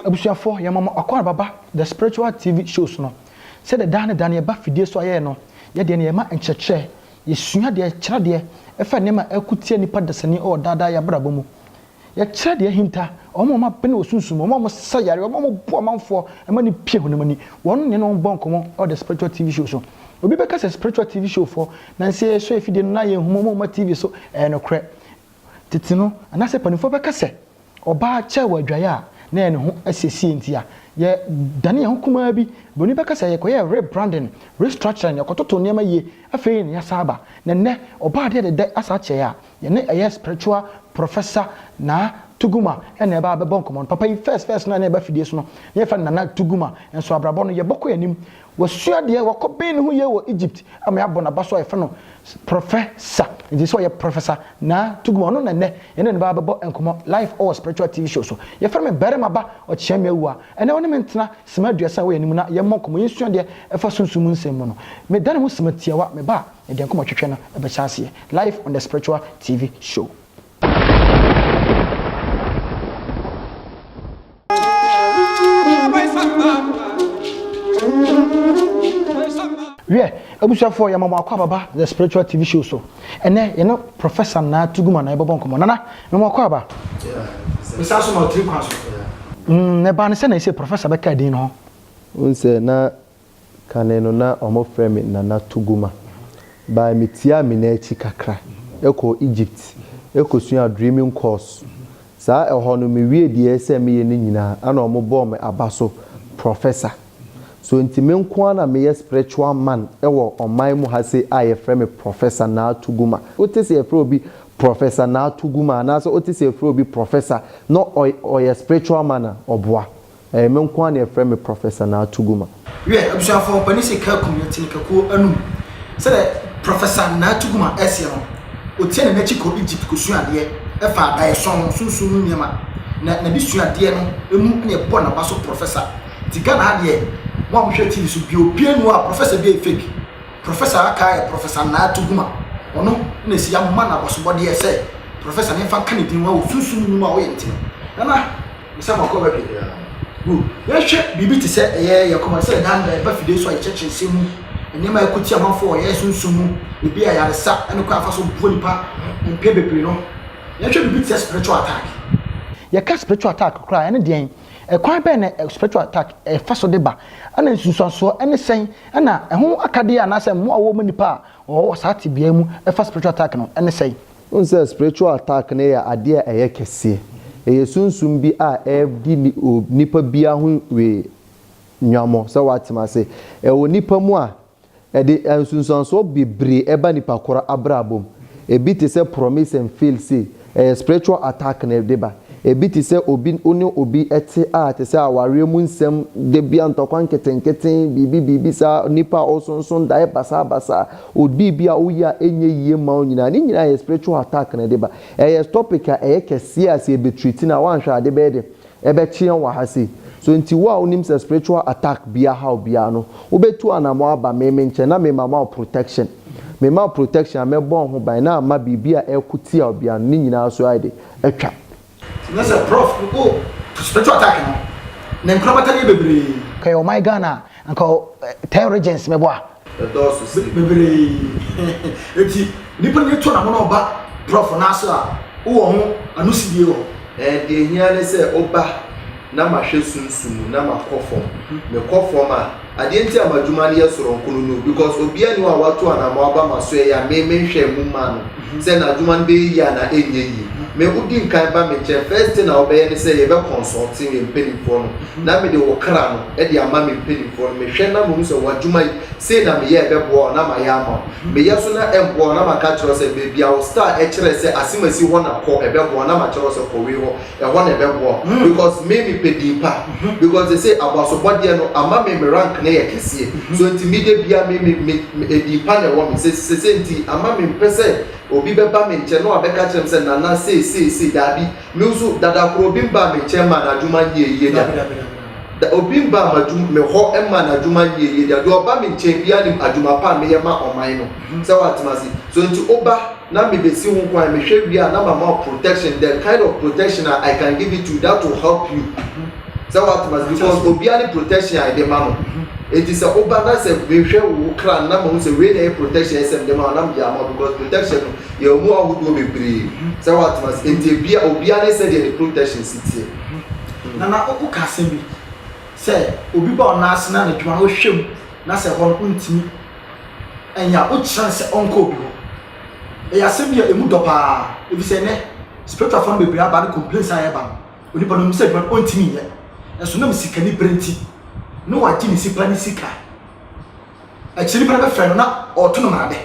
Abusuafo ya mama akwara baba the spiritual TV shows no said the dan ba fidie so aye no ye de ne ma encheche ye sua de kira de efa ne ma akutie nipa dasani o dada ya brabo mu ye kira de hinta omo ma pene osunsum omo sa yare omo bo amanfo e ma ni pie honamani won ne no bon komo o the spiritual TV show so obi be ka spiritual TV show for na se so efidie no na ye humomo ma TV so no kre titino ana se panifo be ka se oba cha wadwaya na ene ho asesi entia ye dane ye hokuma bi boni beka say ye koye rebranding restructuring ye kototo niam ye afei ne yasaba na ne oba de asa che ya ye ne eye spiritual professor na Tuguma ene ba be bonkomo papa yi first na ba fidie so no ye fa na Tuguma enso abrabo no ye boko yanim wasua de wakobe ne ho ye wo Egypt ama ya bona baso ye fa no professor it so ye professor na Tuguma no na ne ene ne ba be enkomo life or spiritual TV show so ye fa me berema ba o chiame wu ene woni mentena sema duasa wo yanim na ye monkomo ye sua de e fa sunsumu nsem no me dane ho sematiawa me ba e de enkomo twetwe no e be chance life on the spiritual TV show. Yeah, abusuafo ya mama akwa baba the spiritual TV show so. Ene you know professor na Tuguma na ebo bonkomo nana mama akwa baba. Yeah. Misa so ma tri kwaso. Ne ba ne se na ise professor be ka din no. Unse na kaneno na omo frame na Tuguma. Ba mitia mi na echi kakra. Eko Egypt. Eko sua dreaming course. Sa eho no me wie die se me ye ni nyina ana omo bo me abaso professor. So intime nko na me spiritual man ewo oman mu ha se aye frame professor na Tuguma ote se efro bi professor na Tuguma na so ote se efro bi professor no oye spiritual man oboa me nko na frame professor na Tuguma we abusuafo panisi ka community kako anu se the professor na Tuguma ese no otie na chi ko Egypt ko suade e fa da son sunsun nyama na bi suade no emu ne bo na baso professor tigana de mo hwe TV so bi nu a professor bi fake professor aka professor na Tuguma ono na si amma na bosobode ye say professor ne fa kanidin wa osunsun nu ma wo yenti na misa ma ko ba bi bu ye hwe bibi ti say ye ko ma say dan ba fide so a cheche semu ene ma ekuti amanfo ye sunsun mu ebi ayaresa ene ko afa so bonipa mpe bepre no ye hwe bibi ti spiritual attack ye ka spiritual attack kra ene den kwan be na spiritual attack fa so de ba ana nsusuaso ene sen ana ho akade ana se mo awo manipa o saati bia mu fa spiritual attack no ene sen unse spiritual attack ne ya ade eye kese eye sunsum bi a di nipa bia ho we nwamo se watima se wo nipa mu a de nsusuaso bebre eba nipa kora abrabom ebi te se promise and fail say spiritual attack ne de ba ebi ti se obi ete a te se aware mu nsem de bia ntokwan ketenketen bibi sa nipa osonson dai basa obi bia oya enye yie ma onyina ni nyina ye spiritual attack na de ba topic a kese a se betreat na wan hwa de be de ebe chien wa hase so nti wa onim se spiritual attack bia how bia no obetu anamo aba me nche na me mama protection amebo ho ban na ama bibia ekuti a bia ni nyina so ide etwa. That's a prof go spiritual attack no. Na nkrobata ni bebre. Kay oh my Ghana anko 10 regions meboa. The doors bebre. Eti nipa ni to na mo no ba prof na so a wo ho anusidie wo. De hia ne se oba na mahwe sunsumu na makofom. Me kofom a ade nti amadwuma ne yesoro nkono no because obia ni wa wato anamo aba maso ya me hwe mu ma no. Se na adwuma no be ya na enye yi. Me udi nkan ba me che first na obeye ne say ye be consulting me penifo no na me de wo kra no e de ama me penifo no me hwe na mo so wadwuma say na me ye be bo na ma ya ma me ye so na embo na ma ka kiro say be bia wo star e kire say asimasi ho na ko e be bo na ma kiro say ko we ho e ho na be bo because me pedi pa because they say abaso body no ama me rank na ye kese so nti me de bia me edi pa na wo me say nti ama me pese obi beba me nche no abeka kyerem se nana sei dabi me uso dada kro obi mba me nche ma na adwuma ye da obi mba ma adwuma me ho emma na adwuma ye da do oba me nche bia ni adwuma pa me ye ma oman no se watemasi so nti oba na me besi ho kwan me hwe bia na mama protection, the kind of protection I can give it to that will help you. So watemasi because obi ani protection I dey ma no. It is a oba na se we hwe wo kra na mo se we na protection SM dem na me am because protection you mu ahudo bebre. So watemasi enti bia obi ani se the protection city. Na o ka se bi se obi ba ona ase na adwuma ho hwem na se ho ntimi enya o chance onko obi ho e ya se bi emu dopa e bi se ne spiritual fan bebre aba na complaints aye ba oni pa no se adwuma o ntimi ye enso na msika ni brenti no wa ti ni sipa ni sika a chiri pa be fe no na oto no ma de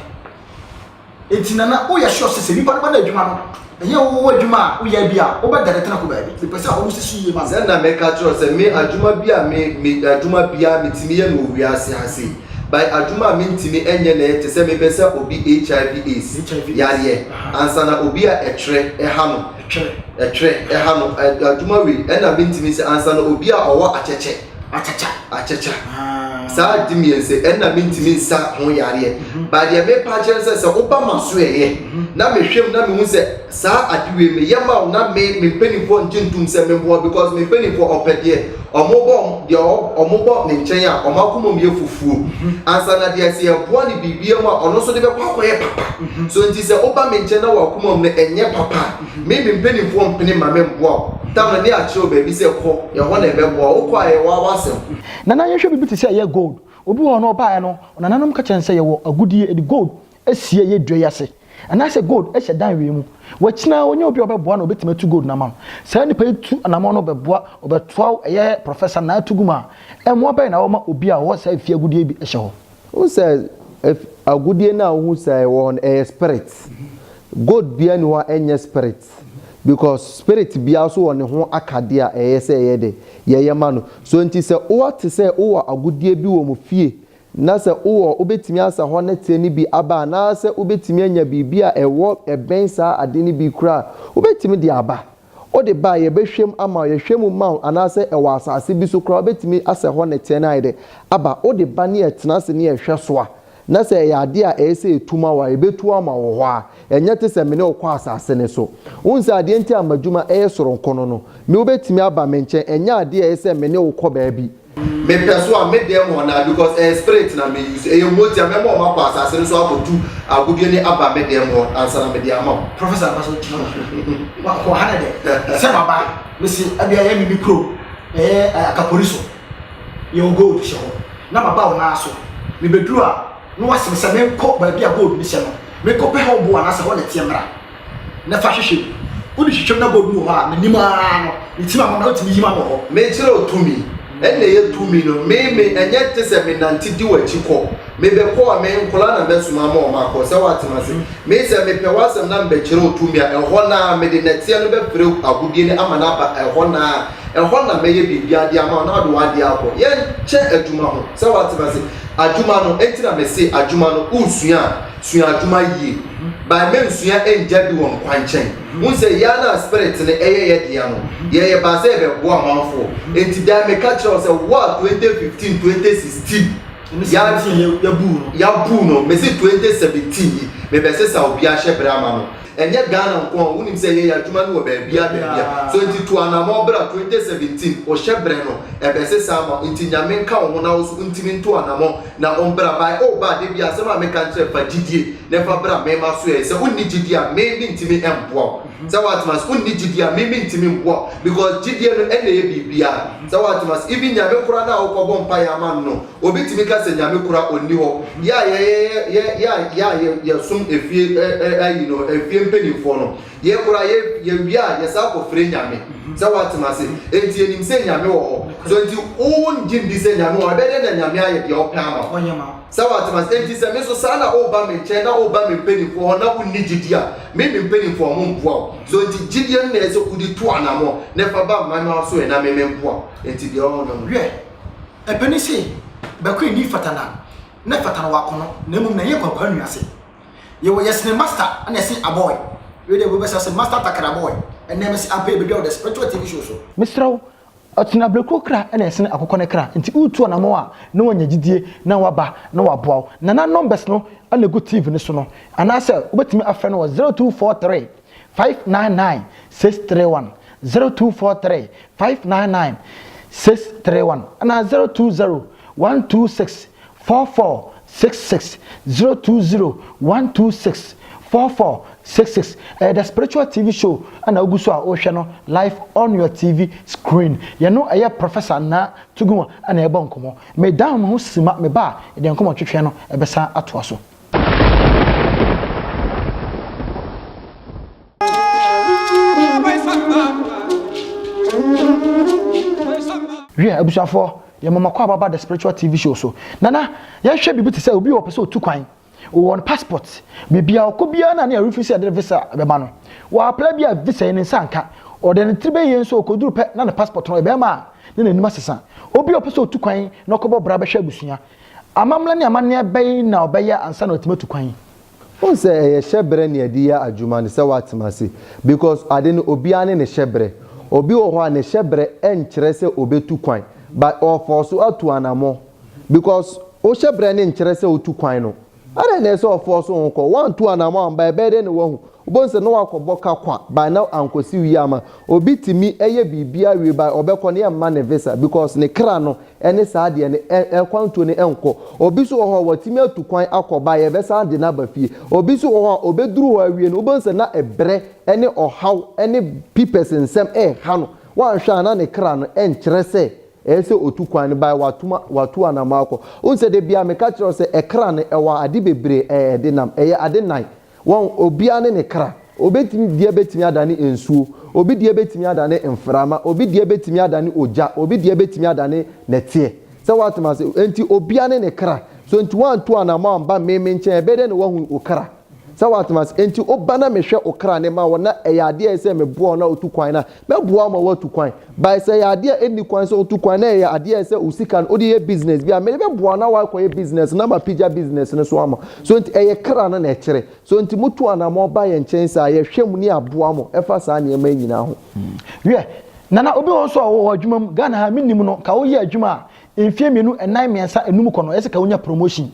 etina na o ya sure se ni pa na adwuma no enye wo adwuma o ya bia o ba dare tena ko ba bi the person o se suye ma na make sure say me adwuma bia me adwuma bia metimi ye no wi ase by adwuma me ntimi enye na ete se me be se obi HIV AIDS yare ansa na obi a etre ha no adwuma wi na me ntimi se ansa na obi a owo achecha sa dimiense na me ntimi sa ho yare ba de me pa chere se oba maso eye na me hwem na me hu se sa adiwe me yema na me penifo ntintum se me bo because me penifo opede omobo ne nchen a omakomo me fufuo ansa na de se ebo ne bibia mu a ono so de be kwakoye papa so nti se oba me nchen na wakomo me enye papa me penifo mpene ma me mbo tam na a chiro ba bi se ko ye ho na be bo wo kwa ye wa wasem na na yehwe bibi te se ye gold obi ho no ba no na nanom ka chen se ye wo agudie e gold esie ye dwe yase ana se gold e shedan we mu wachina onye obi obeboa na obetima tu gold na ma sa nipa tu na ma no obeboa obetoa eye professor na atuguma emo ba na wo ma obi a wo sa fie agudie bi ehye ho who says if agudie na who say won a spirit gold bia ni wa enye spirit because spirit bia so won ho akade a eye se eye de ye ma no so nti se o te se o agudie bi wo mu fie na se o obetimi asa ho na tie ni bi aba na se obetimi anya bibia ewo ebensa ade ni bi kura obetimi de aba o de ba ye behwem ama ye hwemu ma ana se ewo asase bi so kura obetimi asa ho na tie na ide aba o de ba ne etena se ne ehwe so a na se ya ade a ese etuma wa ebetu ama wo ho a enye te se me ne okwa asase ne so unsa ade enti amadwuma soro nkono no me obetimi aba menche enye ade a ese me ne okọ ba bi me peso a me dem na because spirit na me use e moti me mo ma kwa asase so akotu agudie ni aba me dem answer na me dem ma professor baso tino wa ko hana de se baba me si abia ya mi micro akaporiso ye gold show na baba o na so me beduru a no wasem se me ko ba bia gold ni se no me ko pe ho bo na se ho na tie mra na fa hwehwe odi hwehwem na gold mu ho a me nima no itima mo na otimi yima mo ho me chire otumi ene ye tumi no me enye te se me nanti di wachi ko me be ko a me nkola na be suma ma o ma ko se watemase me se me pe wasem na be chire otumi a eho na me de netie no be fere agudie ni ama na ba eho na me ye bibia dia ma na do wade akọ ye che adwuma ho se watemase adwuma no entira me se adwuma no usua adwuma yi ba me nsua enja bi won kwanchen unse ya na spirit ne eye dia no ye ba se be bo amanfo enti da me ka kire se what 2015 2016 ya bu no me se 2017 me be se sa obi a hye brama no enye Ghana nko wonim se ye adwuma no ba bia so enti to anamo bra 2017 o hye bre no e be se sa ma enti nyame nka wo na wo so ntimi nto anamo na on bra ba o ba de bia se ma me ka kire fa gidie ne fa bra me ma so e se wonni gidie a me ntimi emboa se what mas wonni gidie a me ntimi emboa because gidie no ene ye bibia se what mas even nyame kura na wo kobon pa ya man no obetimi ka se nyame kura onni ho ya sum efie you know efie penifo no ye kura ye wia ye sa ko fre nyame se what mas enti enim se nyame wo ho so enti on jindi se nyame wo be de nyame aye de opama onyama se what mas enti se me so sana oba me che na oba me penifo ho na unni gidia me penifo mo mpoa so enti gidia na ese kudi to anamo ne fa ba mama so e na me mpoa enti de o no hwe epenisi ba ko ni fatana na fatana wa kono na mum na ye kwakwa nuase You were yes, master, and I see a boy. You will be a master takara boy, and never see a baby of the spiritual TV show. Mr. Otina Bleko kra na ese ne akokɔ ne kra nti utu na mo a na wanya gidie na waba na waboa na numbers no ana go TV ne so no anase obetimi afɛ no 0243 599 631 0243 599 631 ana 020 126 4466 020 126 4466 the spiritual TV show and Augusto Oceano live on your TV screen. You know, I professor na tugu and a bonkomo. Me down who sima me ba, and then come on channel a besa atwaso. Yeah, Abusafo, your mama kwa about the spiritual TV show so. Nana, ya share bibi to say obi o person two kwan. On passport bibia okobia na na refuse ade visa beba no wa apply bia visa en sanka o de ntribe yen so okoduru pe na passport no be ma na nanim asesa obi opeso otukwan na okobo bra be hwa busua amamla ne amane be na obeya ansa na otima tukwan on say e shebre ne adia adwuma ne se watemase because ade no obia ne shebre obi wo ho ne shebre enkyere se obetukwan but of force atu anamo because o shebre ne enkyere se otukwan no are na so force on ko 1 2 anamo amba be de ne wo ubonse no wakoboka kwa by now ankosi wiama obi timi eye bibia wi by obekọ ne ma ne visa because ne kra no ene saade ne kwanto ne enko obi so ho watimi atukwan akoba ye be saade na ba fie obi so ho obeduru ho awie no ubonse na ebre ene ohaw ene pipes nsem ha no wan hwa na ne kra no enkyere se ese otukwan by watu anamako unse de bia me ka kiro se ekra ne ewa ade bebre de nam eye ade nan won obia ne kra obetimi die betimi adane ensuo obi die betimi adane enframa obi die betimi adane oja obi die betimi adane netie se watuma se enti obia ne kra so enti wan to anama amba meme nche ebede ne wahu okra se watuma se enti obana mehwe okra ne ma wona eyade ese mebo na otukwan na mebo ma watukwan by say yade eni kwan so otukwan na eyade ese usika odi ye business bia me mebo na wa kwa ye business na ma pija business ne so ama so enti eye kra na ekere so enti mutu anama oba ye nchensa ye hwemu ni aboa mo efa sa ne ma nyina ho we nana obi won so wo adwuma Ghana ha minim no ka wo ye adwuma enfie mienu enai miensa enum kono ese ka wonya promotion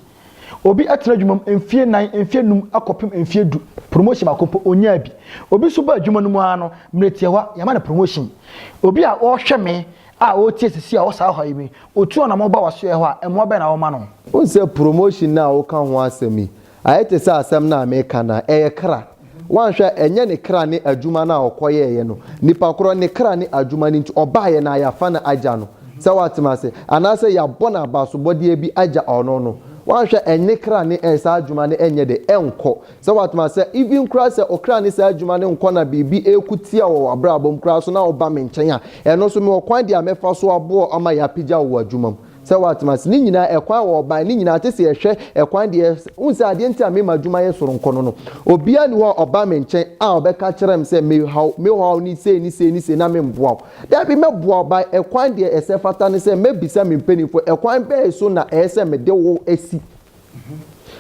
obi atena adwuma enfie nan enfie num akopem enfie du promotion akopo onya bi obi so ba adwuma no mu ano mretiewa yama na promotion obi a wo hwe me a wo tie sisi a wo sa ha yimi otu ona mo ba waso e ho a emo ba na wo ma no unse promotion na wo ka ho asemi ayete sa asem na me kana eye kra wanhwe enye ne kra ne adwuma na okoye ye no nipa kro ne kra ne adwuma ni oba ye na ya fa na aja no se watemase anase ya bona abasobode bi aja ono no wanhwe enye kra ne esa adwuma ne enye de enko se watemase even kra se okra ne sa adwuma ne nko na bibi ekutia wo abrabom kra so na oba me nchen a eno so me okwan dia mefa so abo ama ya pija wo adwuma se watemase ni nyina ekwan wo ba ni nyina tese ehwe ekwan de unse ade ntia me madwuma ye soro nko no obia ni wo oba me nchen a obeka kirem se me how ni se na me mboa da bi me boa ba ekwan de ese fata ne se me bisa me mpanifo ekwan be so na ese me de wo esi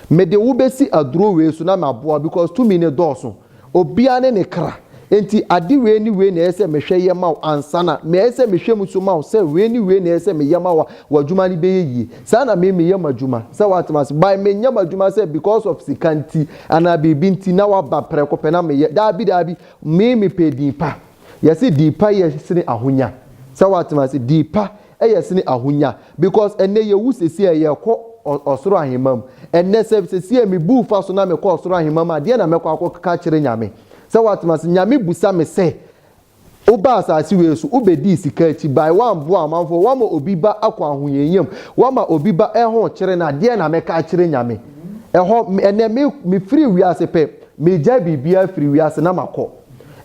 me de wo besi aduro we so na maboa because 2 minute doso obia ne kra enti ade we ni na ese mehwe ye ma ansana me ese mehwe muso ma se we ni na ese me ye ma wa dwuma ni be yi sa na me ye madwuma se watmas by me nya madwuma se because of sikanti ana bibinti na wa ba preko pe na me ye da bi me pedin pa yesi dipa yesi ni ahonya se watmas dipa yesi ni ahonya because ene ye wusesi ye ko osoro ahimam ene se me bu fa so na me ko osoro ahimam ade na me ko akọ kire nyame se watmas nyame busa me se oba asasi we so obedi sika chi by one bo amanfo wama obi ba akwa ahoyeyam wama obi ba eho kire na de na me ka kire nyame eho ene me free wi ase pe me ja bibia free wi ase na makọ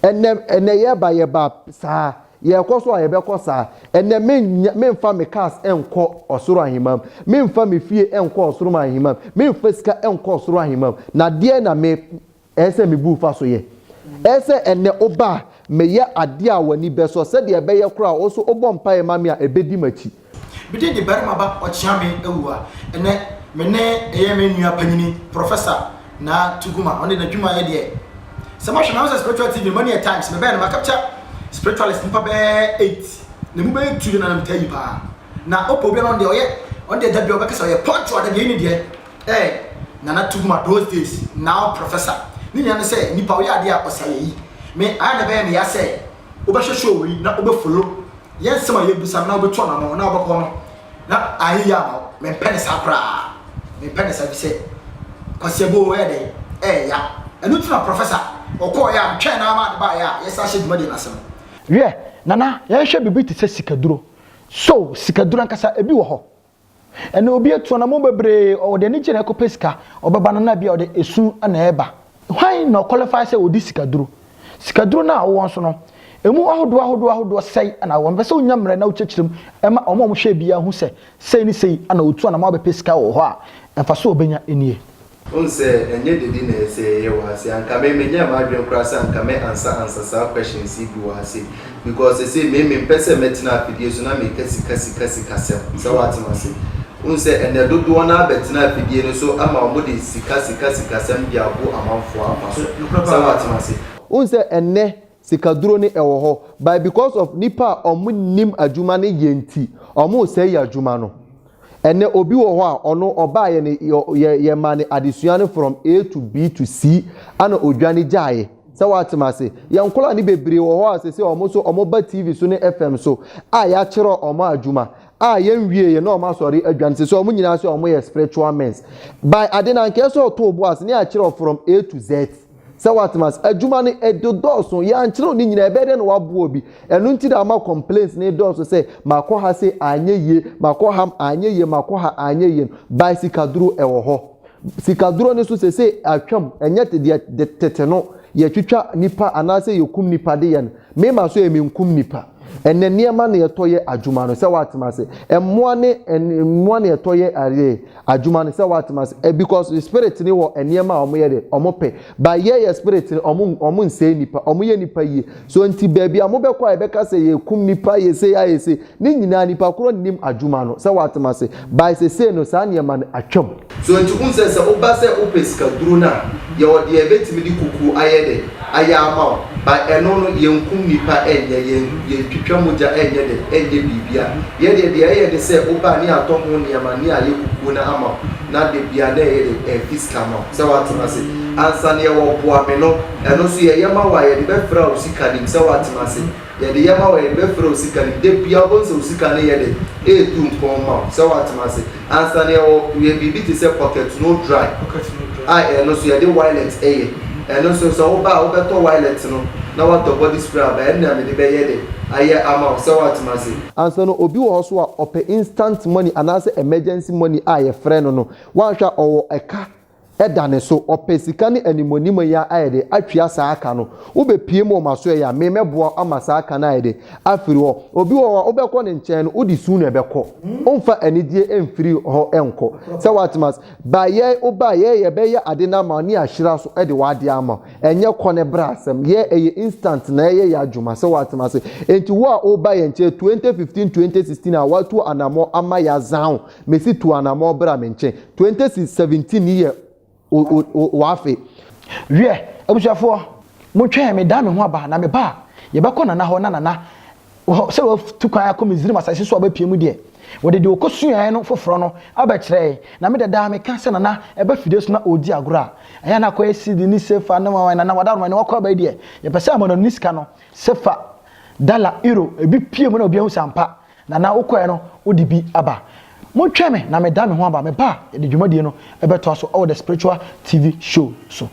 ene ye ba saa ye koso a ye be kosa ene me mfa me cars enko osoro ahimam me mfa me fie enko osoro ahimam me mfa sika enko osoro ahimam na de na me ese me bu fa so ye ese ene oba me ye ade a wani beso se de be ye kura oso obom pae mame a ebedi machi bidi de barima ba ochiame ewua ene me ne eye me nua panyini professor na tuguma on the dwuma ye de se ma hwe na spiritual TV many a times me be na capture spiritualist nipa be 8 na mu be 2 na na mtayi pa na opo bi na on the da bi obekasa ye punch or the ni de na tuguma those days now professor ni nya ne say nipa wo ya de a osaye yi me ana be me ya say obehwe show wi na obefolo yes ma ye busa na obeto na mo na obekọ no na ayi ya ma me pene sakra me pene sa bi say kwasebo we de ya enu tuna professor okọ ya ntwe na ma de ba ya yesa hye dwuma de na asem we nana ya hwe bibi te sikaduro so sikaduro nkasa ebi wo ho ene obi etu na mo bebre o de ni gene ekope sika obeba no na bia o de esu na eba why no qualify say odi sikaduro na wo nso no emu ahodo sei na wo mpese onyamre na uchechirim ema omo hwe bia hu sei ni sei ana otu na ma be sika wo ho a emfa so obenya enie unse enye dedi na ese ye wase anka me menya ma adwen krasa anka me answer sa questions bi wase because say me pese metina afidie so na me kasika so what must say unse ene dodo na betina afidie no so ama omo de sika sem bia bo amanfo apaso so what must say unse ene sikaduro ni ewo ho by because of nipa omo nim adwuma ne yenti omo say adwuma no ene obi wo ho a ono oba ye ma ne adesuane from A to B to C ana odwane jaaye se watemase ye nkola ni bebre wo ho a se omo so omo ba TV so ne FM so a ya kire omo adwuma a ye nwie ye na omo asori adwane se omo nyina se omo ye spiritual men by adena nke so to obo as ne a kire from A to Z se watemas adwuma ne edodoso ya nkire ni nyina ebe de no wabo obi enu nti da ma complaints ne doso se makọ ha se anyeye makọ ham anyeye makọ ha anyeye bicycle duro ewo ho sikaduro ne so se atwam enye de tete no ye twitwa nipa anase yekum nipa de ye me ma so emenkum nipa enne niema na yetoye adwuma no se watemase emmoa ne yetoye are adwuma no se watemase because the spirit ni wo eniema omo ye de omo pe ba ye spirit omo nse nipa omo ye nipa yi so nti baabi amobekwa ebeka se yekum nipa ye se ni nyina nipa kro nim adwuma no se watemase ba se no sa niema no atwam so nti unse se oba se opeska duro na ye wo de ebetimi di kuku ayede ayama ba eno no yenkum nipa enye ye twitwa moja enye bibia ye de se oba ni atomo niama ni aye kuku na ama na de bia na ye de fiska ma se watemase ansa ne wo boa me no eno so ye yama wa ye de be fra osika nim se watemase ye de yama wa ye be fra osika nim de bia bon se osika ne ye de etu mpon ma se watemase ansa ne wo ye bibi te se pocket no dry eno so ye de wireless eno so oba obeto wireless no na what the body spray ba na me de be ye de aye ama so watemase ansa no obi wo so a ope instant money anase emergency money aye friend no wan hwa owo eka edane so opesika ni animonimo ya ayede atwia saa aka no wobepie mo maso ya memeboa ama saa aka na ayede afiri ho obi wo obekọ ne nchen no odi su na ebekọ omfa anidie emfiri ho enko se watmas ba ye oba ye be ye ade na ma ni ahira so ede wade ama enye kọ ne brasem ye eye instant na ye ya adwuma se watmas enti wo a oba ye nche 2015 2016 a watu anamo ama ya zan mesi tu anamo bra me nche 2017 ye wafe wie abusuafo mo twen me da me ho aba na me ba ye bekọ na ho na se wo tukwan akom Israel asase so aba piemu de wo de okosuan no foforo no aba kire na me da me ka se na eba fide so na odi agora aya na ko esi di ni sefa na wa na wada no ne wakọ aba de ye pese amono niska no sefa dollar euro ebi piemu na obi hu sampa na ukọ no odi bi aba mo tweme na me da me ho aba me ba de dwumadie no ebeto so all the spiritual TV show so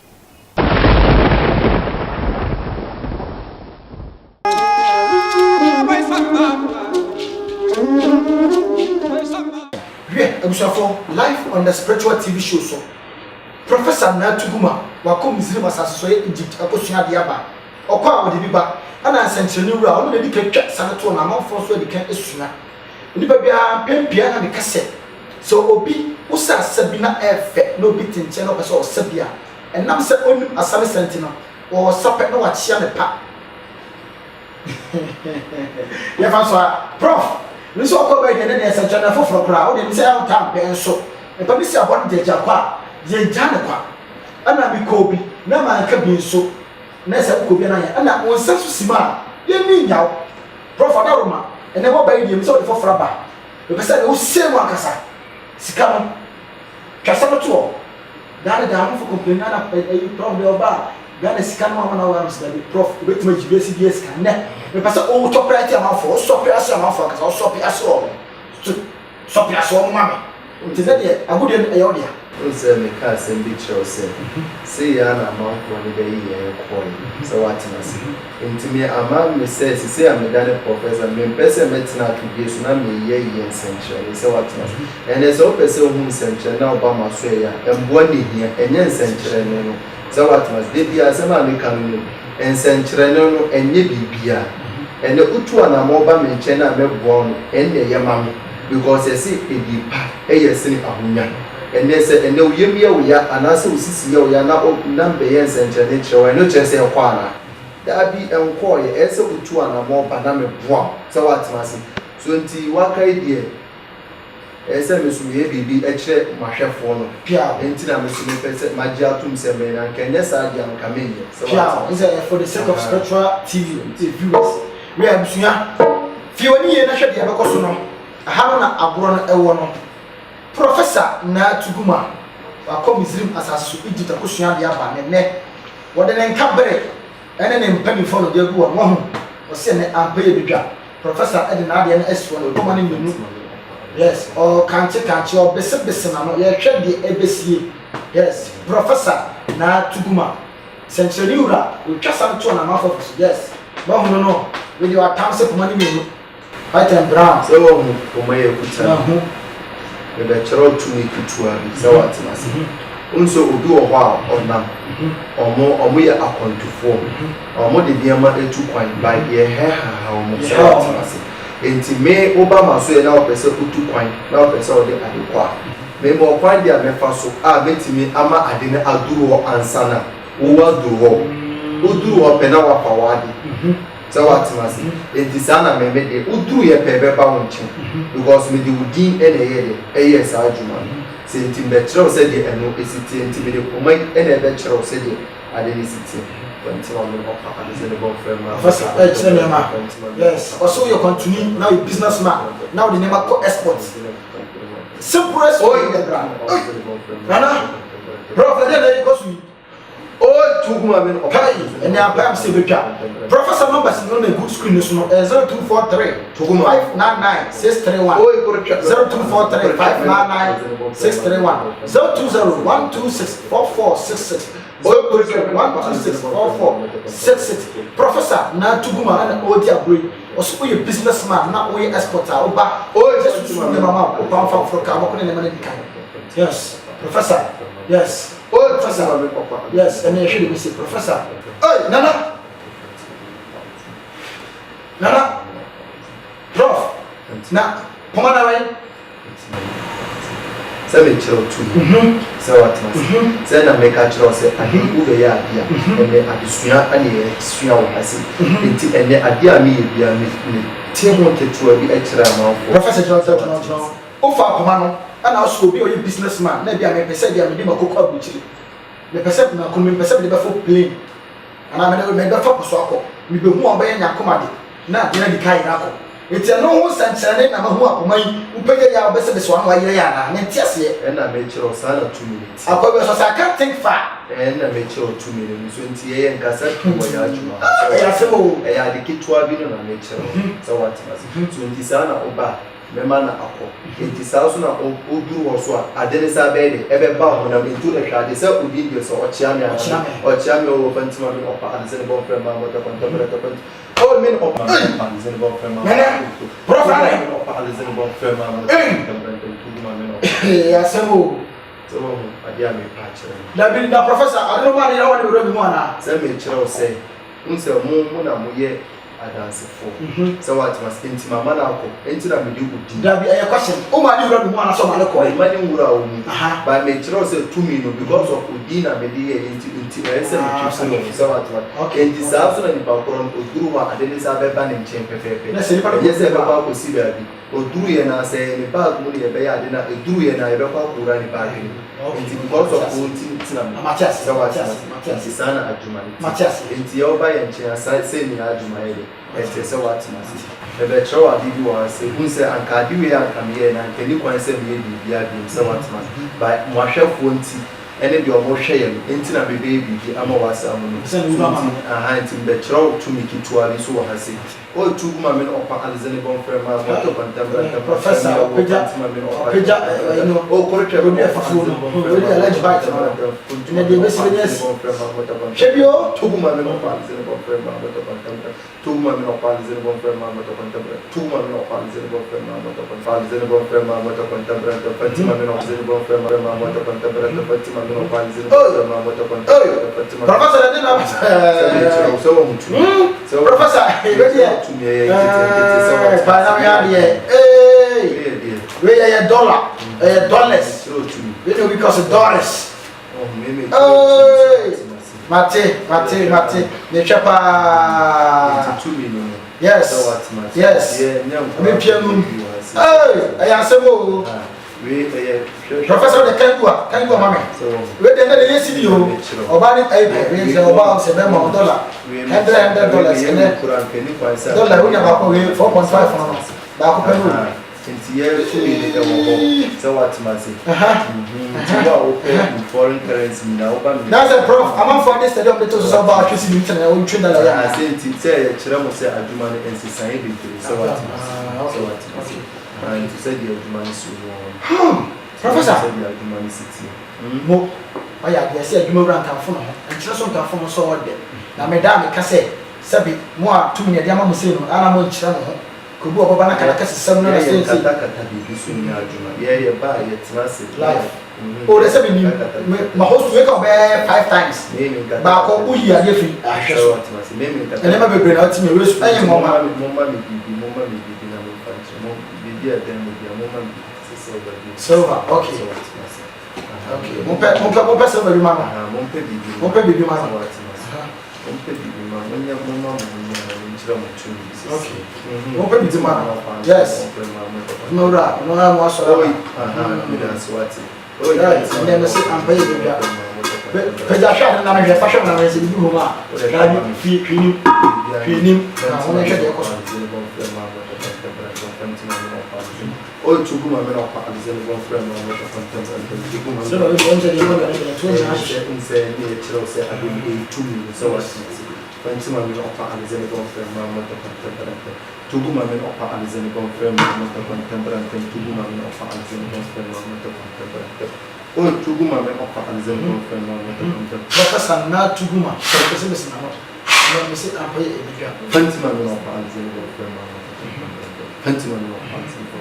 Ebusafo live on the spiritual TV show so Professor Natuguma wakom Israel asase so Egypt akosua de aba okwa wode bi ba ana asenkyerene wura ono de bi katwa sanato na amanfo so de kan esua nipa bia pempia na de kase so obi usa sabina efe no obi tinche no pese o sabia enam se onim asane sentino o sape no wa chia ne pa ya fa so prof ni so ko ba de ne senkyerene na foforo kra o de se am tampe enso e pa bi si abon de jakwa je jane kwa ana mi kobi na ma nka bi nso na se kobi na ya ana onsa so sima ye mi nyaw prof adaroma ene bo bayi dem so de fofra ba e pese na o se mu akasa sika no twasa no to da mo fo complain na prof de oba Gana sika no amana wa amsa de prof betima jibesi die sika ne me pese o to priority amafo o so priority amafo kasa o so priority so priority o mama nti ze de agudie e yo dia o se me ka se bi chiro se ya na amafo ne be yi e ko yi so what na se nti me ama me se am dane professor me pese metina to be so na me ye yi essential so what na se and so pese o hu essential na oba ma so ya embo ne hia enye essential ne no Zawatmas, Debia, Sama Mekano, and Sancherano, and Yebibia, and the Utuan Amoba Menchena Mebon, and the Yamam, because they see a deep, a yesin Ahunya. And they said, and no Yemia, we are, and also Sisio, Yana, Nambe, and Sancherano, and not just a Quana. There be a quarry, as a Utuan Amoba Name Bois, Zawatmas, 20 Waka idea. Ese mesuye bibi eche mahwefo no pia entina mesume pese magia tum seme na kenya sa dia nkamenye pia is for the sake of spiritual TV viewers we are busuya fiwani ye na hwede abekoso no aha na agoro no ewo no professor na tuguma akọ Muslim asasu Egypt akosua dia ba ne wode ne nkabere ene ne mpani fo no dia gu wo ho o se ne ampaye bidwa professor ede na dia na esfo no ko mane menu. Yes, or kanche or bese na no ye hwe de ebesie. Yes, professor na tuguma. Centuriura, we just am to na mafo. Yes. Ba hu no we dey attempt to money me. White and brown. So o maye kuta. We be chero tu ni kutua bi so what na se. Unso obi wo ho a onam. Omo ye akontufo. Omo de biama etu kwan by ye he ha omo so what na se. Enti me Obama so na opese utu kwan na opese ode adekwa me mo kwan dia mefa so a betimi ama ade ne aduru ho ansana wo aduru ho uduru ho pena wa pawade so what must enti sana me de uduru ye pebe ba wonchi because me de udin ene ye de eye sa adwuma se enti be kire se de eno esiti enti me de komai ene be kire se de ade ne siti. Yes, also you continue now, you businessman. Now the name of exports. Simple as in the ground. Nana, Prophet, then goes with all 2 women of Kai and their perhaps a Professor numbers is on a good screen. 0243 599 631 0243 599 631 020 126 4466 1264466. Professor na tuguma na odi abri oso ye businessman na oye exporter oba just to the mama oba from Africa aboko ne mane dikan. Yes, professor. Yes. Professor. Yes, and you should be say professor. Hey, Nana. Prof. Na pomana wai. Sebe chiro tu. So what must. Say na make a chiro say ahi ube ya bia. Ene adisua ani sua wo hase. Enti ene adia mi bia mi temo ketua bi e chira ma. Professor John. Ofa pomano ana also be a businessman. Na bia me pese bia me di makoko abuchiri. Me pese na ko me pese de be for plane. Ana me be for so akọ. Me be hu obaye nyakoma de. Na de na di kai na akọ. Eti no ho sanchane na mahu akomai upeye ya obese so anu ayire ya na ntiase e na me chiro sana 2 minutes akobe so I can't think far e na me chiro 2 minutes so nti ye nkasa tu wo ya adwuma e ya sebo e ya de kitwa bi no na me chiro so what was so nti sana oba mema na akọ nti sa so na oduru wo so a adene sa be de e be ba ho na me tu na hwade sa odi de so o chia me o fantima me opa ade se bo frem ma mo ta kontabere ta all men of Alexander Frema. Prof. Alexander Frema. Yes, so adia me patch. The professor, I don't know why you want to be one. Say me chiro say. Unse mo na mo ye adansefo sɛ what must enti mama na akɔ enti na mede udi da bi question o ma di wura no ana so ma le ko ma ni wura o mu ba me kyerɛ sɛ tumi no because of udi na mede yɛ enti na ɛsɛ me twisi no sɛ what must enti saa so na nipa korɔ no oduru ma ade ne sa bɛba ne nkyɛn pɛpɛɛpɛ na sɛ nipa yɛ sɛ bɛba akɔsi baabi oduru yɛ na sɛ ne bag mu ne yɛbɛyɛ ade na eduru yɛ na yɛbɛkɔ akɔwura ne bag no enti because of oti tina me sɛ what enti saa na adwuma no enti yɛ ɔba yɛ nkyɛn asa sɛ ni adwuma yɛ ɛsɛ sɛ what must ɛbɛkyerɛ wɔ ade bi wɔ ase hu sɛ anka ade wei anka meyɛ na anka ni kwan sɛ meyɛ biribia bi sɛ what must ba mo ahwɛfoɔ nti ɛne deɛ ɔmo hwɛ yɛ no enti na bɛbɛyɛ biribi ama wɔ asa mo no nti mbɛkyerɛ wo tumi ketewa bi so wɔ ha se o tugu ma me no ɔpa alizane bɔn fɛ ma moto bantambranta professor opeja o korotwa bi afufuo no o de alage bite na de besi be yes shebio tugu ma me no ɔpa alizane bɔn fɛ ma moto bantambranta tugu ma me no ɔpa alizane bɔn fɛ ma moto bantambranta tugu ma me no ɔpa alizane bɔn fɛ ma moto bantambranta alizane bɔn fɛ ma moto bantambranta fatima me no alizane bɔn fɛ ma moto bantambranta fatima me no ɔpa alizane bɔn fɛ ma moto bantambranta fatima professor de na so wo mutu so professor to me we are dollar dollars we know because of dollars mate ne chapa yes me piano I answer professor de kangua mame we dey na dey see you oba ni we say oba say be mo dollar $100 dollar we na ba ko we 4.5 no ba ko pe no nti ye so we dey wo ho say what must nti wa o pay foreign currency na oba me that's a prof am for this stadium beto so ba twisi ni tena o twe dollar ya say nti say kire mo say adwuma no ensi san e be say what must and to say the adwuma so professor mo aya de say adwuma wura nkanfo no nkyere so nkanfo no so wode na me da me ka say sabi mo a tumi ne de ama mo say no ana mo nkyere mo ho ko bu oba na kala ka sesam no na say kata bi so ni adwuma ye ba ye tina se life o de sabi ni ma host we ka be 5 times ba ko uyi ade fi ahwe so ene ma bebre na timi we so ayi mo ma mi bibi na mo fa mo bibi a den mo dia mo ma silver okay mon père silver bi ma no mon père bibi ma no mon père bibi ma no nya mo ma mo nchira mo tumi okay mon père bibi ma no yes no ra no na mo aso mi da swati ne me se ampa yi bi pe ja sha na me je fashion na me se bi mo ma da ni fi ni na mo ne je de ko so o tugu ma me no pa alizane bon frère no mo ta fantastic tugu ma so no bon je de mo na to na se ni chiro se abi e tumi so was fanti ma me no pa alizane bon frère mo ta fantastic tugu ma me no pa alizane bon frère mo ta fantastic tugu ma me no pa alizane bon frère mo ta fantastic o tugu ma me no pa alizane bon frère mo ta fantastic professor na tugu ma so ko se na mo no me se ampa e bi ga fanti ma me no pa alizane bon frère mo fanti ma me no pa alizane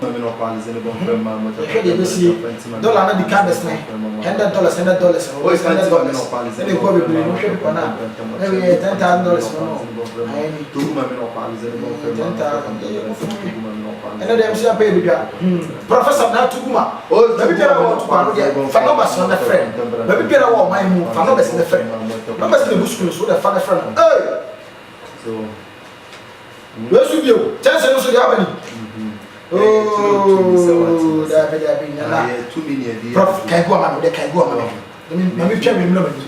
Mamino Palizin bon frère ma moto. Dollar na di canvas na. $100 $100. O $100 Palizin. Ele ko be bele no shop na. Ele $10,000 no. Ai ni. Tu mamino Palizin bon frère ma. Ene dem si apa e bidwa. Professor na tuguma. O baby pera wo to kwano de. Fa no bas na friend. Baby pera wo my mu. Fa no bas na friend. No bas na busku so da fa na friend. Eh. So Wesu bio. Chance no so di abani. Oh, da be na. Tu mini Prof, kai go ma no de kai go ma no. Na me twa me mlo ma ni.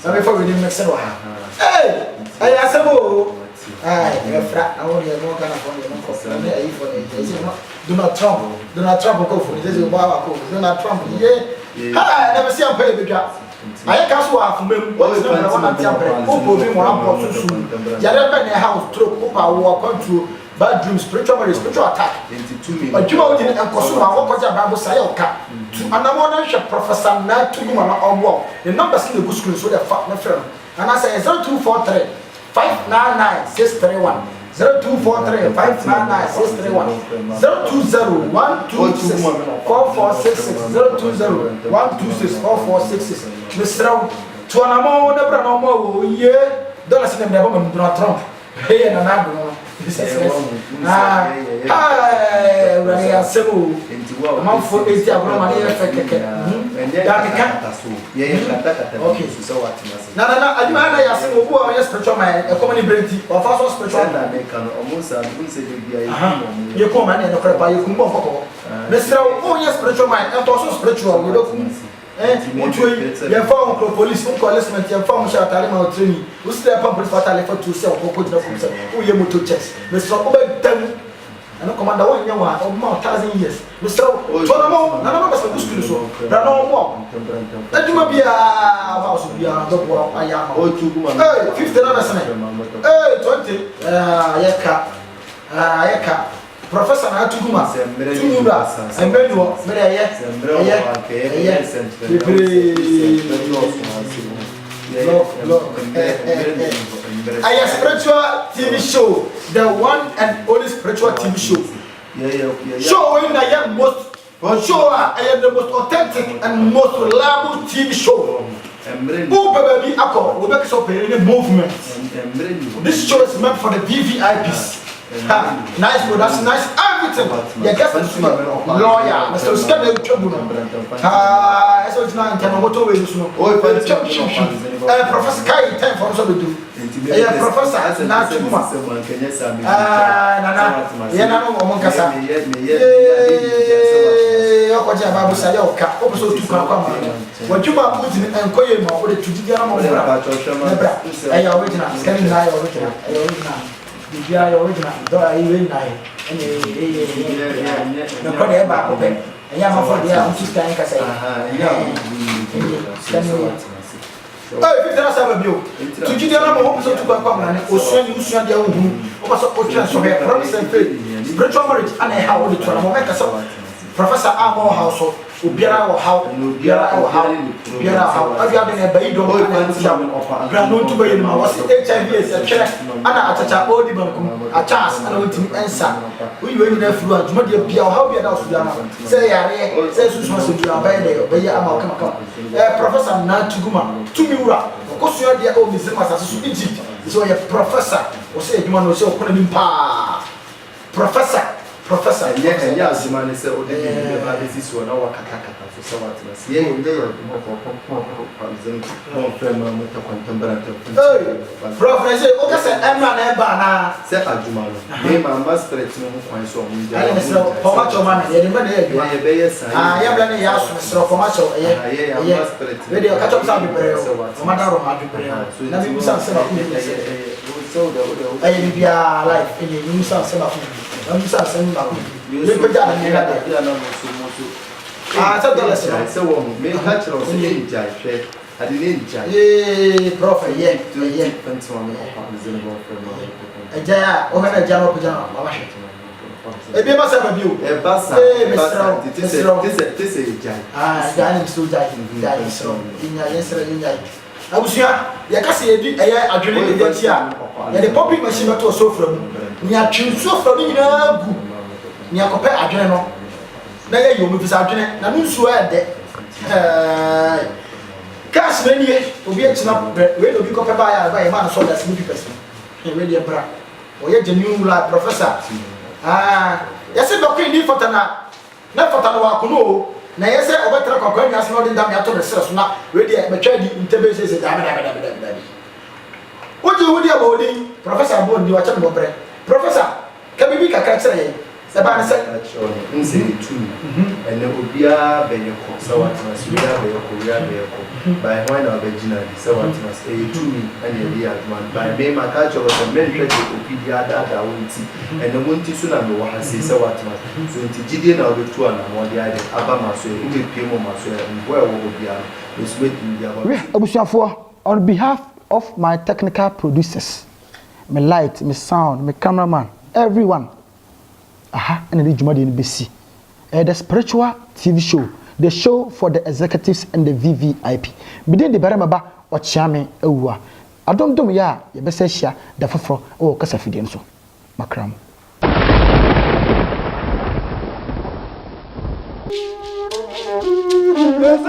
Na me fa we ni mix no ha. Eh, ay asabo. Ay, e fra, awon ye no kana fo ye no ko. Na ay fo ni. Ese no. Donald Trump ko fo ni. Ese ba wa ko. Donald Trump ye. Ha, na me si am pa e bedwa. Aye ka so afumem. O se na wana ti apre. O bo bi mo abo susu. Yare be na house stroke o pa wo control. Bad dream, spiritual marriage, spiritual attack. But you know, in Kosuma, what was your Bible say? And I want to professor not to go on walk. The numbers in the good school so they're fat, my friend. And I say 0243 599 631. 0243 599 631. 020 126 4466. 020 126 4466. Mr. Tuanamo, the Branomo, yeah, dollars in the woman, Donald Trump. Hey, and another. Sebu. I'm for 80 of money. Okay, so what? No, I demand I ask who are your spiritual man, a common ability of our spiritual man. You come and you crap, you come over. Mr. Oh, yes, spiritual mind, and also spiritual. You your phone police, policemen, your phone shall tell him out training. We still public fatal for to sell for put up who you move to chess. Mr. Obed, and no commander 1 year or more 1,000 years. Mr. Tonamo, none of us are used to so. No more. That you may be a house of your dog. I am 50 dollars. Hey, 20. Yaka. Professor Natuguma, Tumura, and Benua, I am spiritual TV show, the one and only spiritual TV show. Showing I am most show, I am the most authentic and most reliable TV show. Who baby Akko will make us up in a movement. This show is meant for the VVIPs. Nice production, nice everything. Yeah, guess it's lawyer, Mr. Scandal Tribunal. So it's not in motor ways. Professor Kai, time for us to do. Professor Natuma. Yana Moncasa. Okoja Babu Sayoka, also to come. What you are putting and Koyama or the Tudiana, I original, scanning original. The original, though I even die. And the credit back open. And you have for the own sister and Cassa. Oh, if that's a view, to give them a hope to come or send you send your own, or so have promise and faith, spiritual marriage, and how would it make us Professor Amo House, Ubiara or how, I got in a bay door and to be was HIV as a check, and I touch a body a chance, and I went to answer. We went there through a Jumadia Pia, how be announced. Say, I says, you must be a bay, but yeah, I'm come. Professor Natuguma, Tumura, of course, you are the old Mr. Master Egypt. So a professor, or say, you want to show Professor, yes, man, is so this is one hour Kataka for someone. Professor, okay, Emma Nebana, said Ajumano. Name I must let you know so how much of money? I am running out of how much of a video catch up some people, Madame Madrid. Let me some so the life in the new sound. I'm saying, you put that in the I thought that was so make natural in I didn't judge. Prophet, yeah, a jar, or a jar of pajama. Maybe must have a view. A bus, this is a jar. Dining so dying so in yesterday. I was here, Yakasi, I dreamed the year, and the popping machine to a sofa. Nia twinso from ina gu nia kope adwene no na ye yo mfisa adwene na nsu e de cash na nie obi etina we obi kope ba ya man so that me person we dey bra o ye genuine la professor yes doctor ni fotana na fotana wa kuno na yes obetra kokwa nya so no dey dam ya to the stress na we dey betwa di intervention say da What do you about the Professor Bond? You are talking about Professor, can we be a catcher? Sabana said, and there will be a Benoko, so what must be a by one of original, so what must a 2 and a one. By May Macacho was a military Wikipedia that I won't see, and the Munti Sunamo has said, so what must. So into Gideon or the 2 and more the idea, Abama, so you will pay more, and where will be is waiting the on behalf of my technical producers, my light, my sound, my cameraman, everyone. And the Jumadi in BC. The spiritual TV show, the show for the executives and the VVIP. Bidin the Baramaba or Chame Ewa. I don't do ya, you best say, the Fafro or Casafidenso. Macram. Yes,